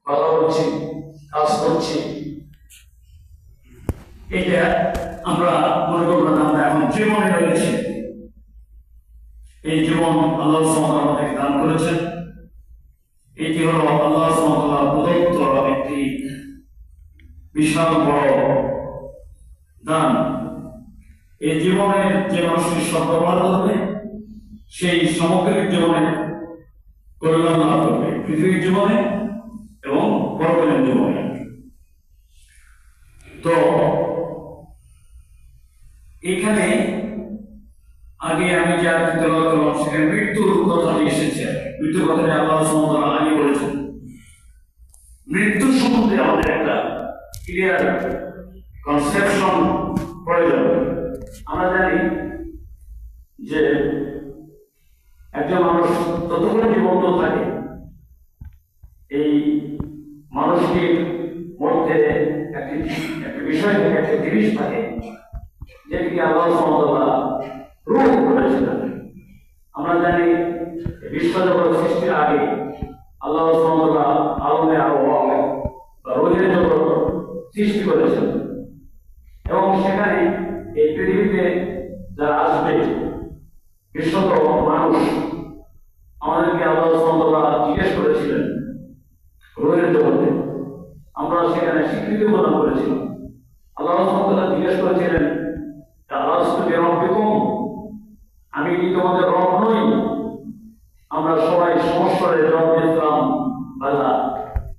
কথা বলছি, কাজ করছি, এটা আমরা মনে করব না আমরা এখন জীবনে রয়েছে। এই জীবন আল্লাহ সুবহানাহু ওয়া তাআলা আমাদেরকে দান করেছেন। এটি হলো আল্লাহ সুবহানাহু ওয়া তাআলা প্রদত্ত একটি বিশাল বড় দান। এই জীবনের যে মানুষটি সদ্ব্যবহার করবে সেই সামগ্রিক জীবনে কল্যাণ লাভ করবে, পৃথিবীর জীবনে এবং পরকালীন জীবনে। তো এখানে আগে আমি যে আয়াতটি তেলাওয়াত করলাম সেখানে মৃত্যুর কথাটি এসেছে। মৃত্যুর কথাটি আল্লাহ সুবহানাহু ওয়া তাআলা আগে বলেছেন। মৃত্যু সম্বন্ধে আমাদের একটা ক্লিয়ার কনসেপশন প্রয়োজন। আমরা জানি যে একজন মানুষ ততক্ষণ জীবন্ত থাকে এই মানুষটির মধ্যে একটি বিষয় থাকে, একটি জিনিস থাকে যেটিকে আল্লাহ সুবহানাহু ওয়া তাআলা রূহ বলেছিলেন। আমরা জানি বিশ্বজগৎ সৃষ্টির আগে আল্লাহ সুবহানাহু ওয়া তাআলা আলমে আরওয়াহ বা রূহের জগৎ সৃষ্টি করেছেন এবং সেখানে এই পৃথিবীতে